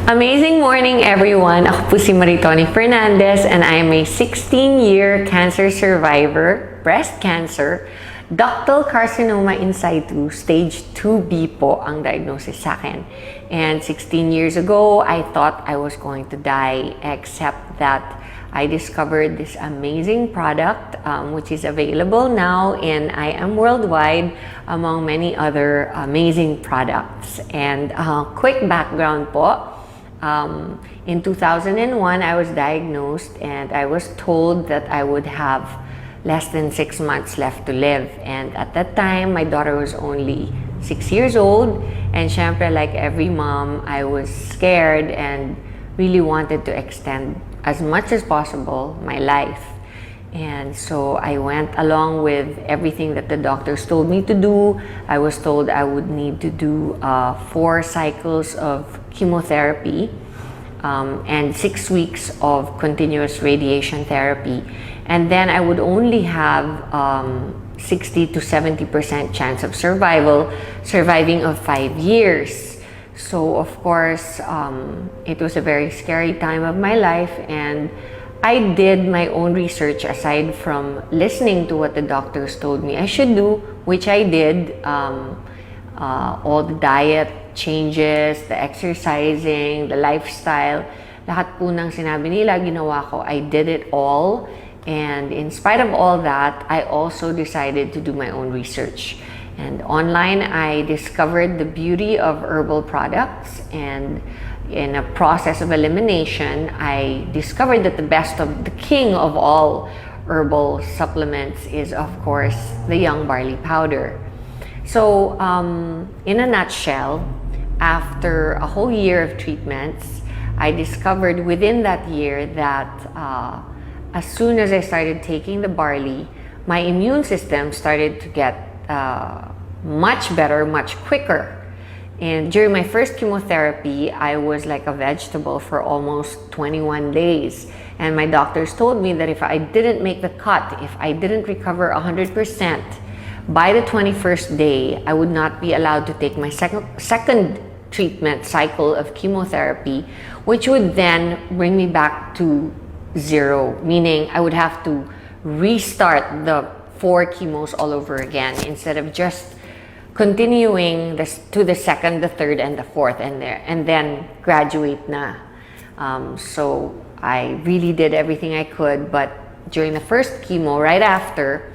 Amazing morning, everyone! Ako po si MARITONI Fernandez and I am a 16-year cancer survivor, breast cancer, ductal carcinoma in situ, stage 2B po ang diagnosis sa akin. And 16 years ago, I thought I was going to die, except that I discovered this amazing product which is available now in IM Worldwide among many other amazing products. And quick background po. In 2001, I was diagnosed and I was told that I would have less than 6 months left to live. And at that time, my daughter was only 6 years old. And syempre, like every mom, I was scared and really wanted to extend as much as possible my life. And so I went along with everything that the doctors told me to do. I was told I would need to do 4 cycles of chemotherapy and 6 weeks of continuous radiation therapy. And then I would only have 60 to 70% chance of surviving of 5 years. So of course, it was a very scary time of my life, and I did my own research aside from listening to what the doctors told me I should do, which I did. All the diet changes, the exercising, the lifestyle, lahat po ng sinabi nila, ginawa ko. I did it all. And in spite of all that, I also decided to do my own research. And online, I discovered the beauty of herbal products, and in a process of elimination, I discovered that the best of the king of all herbal supplements is, of course, the young barley powder. So, in a nutshell, after a whole year of treatments, I discovered within that year that as soon as I started taking the barley, my immune system started to get much better, much quicker. And during my first chemotherapy, I was like a vegetable for almost 21 days. And my doctors told me that if I didn't make the cut, if I didn't recover 100%, by the 21st day, I would not be allowed to take my second treatment cycle of chemotherapy, which would then bring me back to 0, meaning I would have to restart the 4 chemos all over again instead of just continuing this to the second, the third, and the fourth, and then graduate na. So I really did everything I could, but during the first chemo, right after,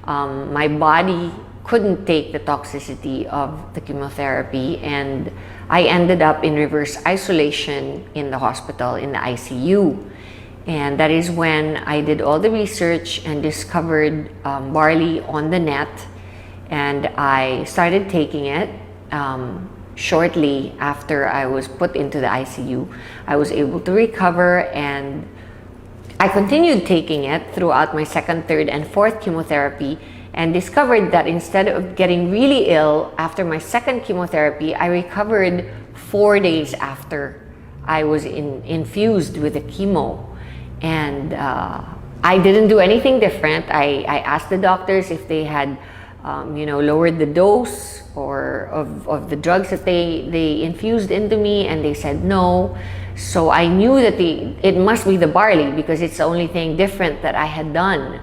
my body couldn't take the toxicity of the chemotherapy, and I ended up in reverse isolation in the hospital, in the ICU. And that is when I did all the research and discovered barley on the net, and I started taking it. Shortly after I was put into the ICU, I was able to recover, and I continued taking it throughout my second, third, and fourth chemotherapy, and discovered that instead of getting really ill after my second chemotherapy, I recovered 4 days after I was infused with the chemo. And I didn't do anything different. I asked the doctors if they had lowered the dose or of the drugs that they infused into me, and they said no. So I knew that it must be the barley, because it's the only thing different that I had done.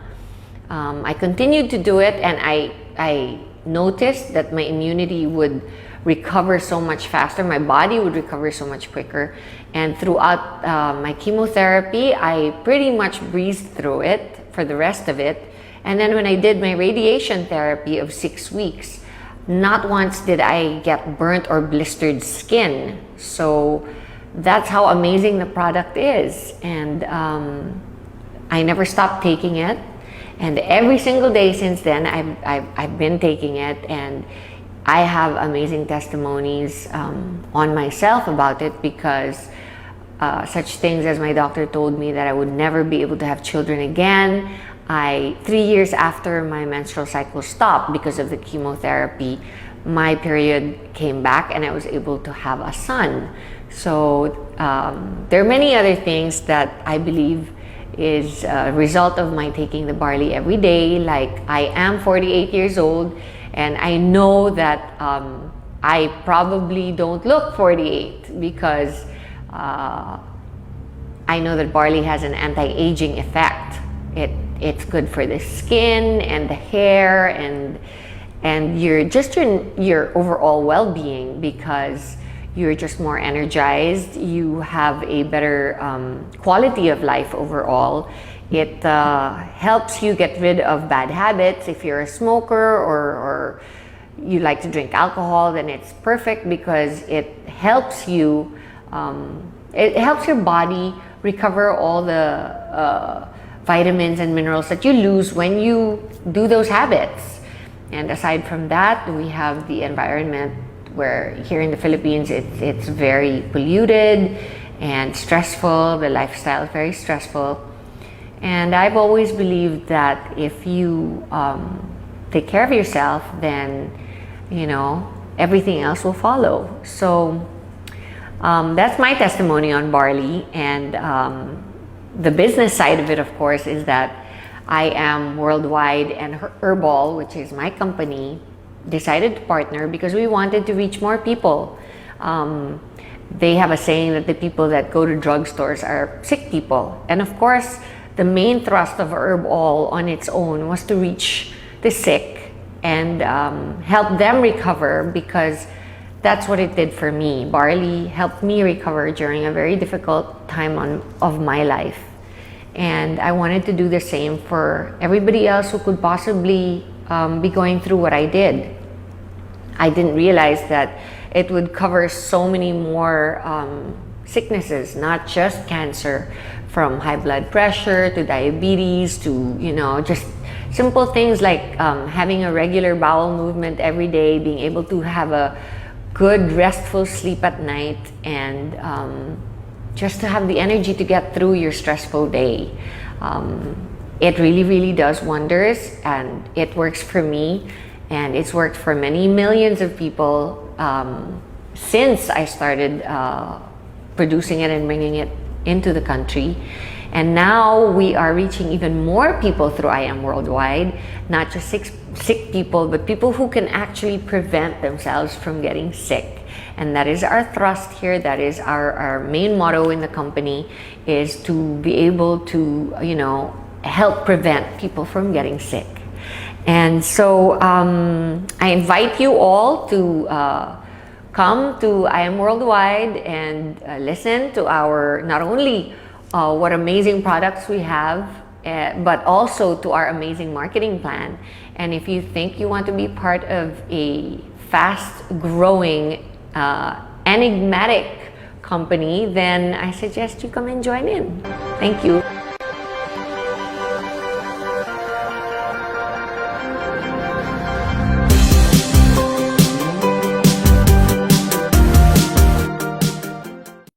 I continued to do it, and I noticed that my immunity would recover so much faster, my body would recover so much quicker. And throughout my chemotherapy, I pretty much breezed through it for the rest of it. And then when I did my radiation therapy of 6 weeks, not once did I get burnt or blistered skin. So that's how amazing the product is. And I never stopped taking it. And every single day since then, I've been taking it, and I have amazing testimonies on myself about it, because such things as my doctor told me that I would never be able to have children again. 3 years after my menstrual cycle stopped because of the chemotherapy, my period came back and I was able to have a son. So there are many other things that I believe is a result of my taking the barley every day. Like, I am 48 years old, and I know that I probably don't look 48 because I know that barley has an anti-aging effect. It's good for the skin and the hair and your overall well-being, because you're just more energized. You have a better quality of life overall. It helps you get rid of bad habits. If you're a smoker or you like to drink alcohol, then it's perfect because it helps you. It helps your body recover all the vitamins and minerals that you lose when you do those habits. And aside from that, we have the environment, where here in the Philippines it's very polluted and stressful. The lifestyle is very stressful. And I've always believed that if you take care of yourself, then everything else will follow. So that's my testimony on barley. And the business side of it, of course, is that I am worldwide, and Herbal, which is my company, decided to partner because we wanted to reach more people. They have a saying that the people that go to drugstores are sick people. And of course, the main thrust of Herbal on its own was to reach the sick and help them recover, because that's what it did for me. Barley helped me recover during a very difficult time of my life. And I wanted to do the same for everybody else who could possibly be going through what I did. I didn't realize that it would cover so many more sicknesses, not just cancer, from high blood pressure to diabetes to, just simple things like having a regular bowel movement every day, being able to have a good restful sleep at night, and just to have the energy to get through your stressful day. It really, really does wonders, and it works for me, and it's worked for many millions of people since I started producing it and bringing it into the country. And now we are reaching even more people through I Am Worldwide, not just sick people, but people who can actually prevent themselves from getting sick. And that is our thrust here. That is our main motto in the company, is to be able to, help prevent people from getting sick. And so I invite you all to come to I Am Worldwide and listen to our, not only what amazing products we have, but also to our amazing marketing plan. And if you think you want to be part of a fast-growing, enigmatic company, then I suggest you come and join in. Thank you.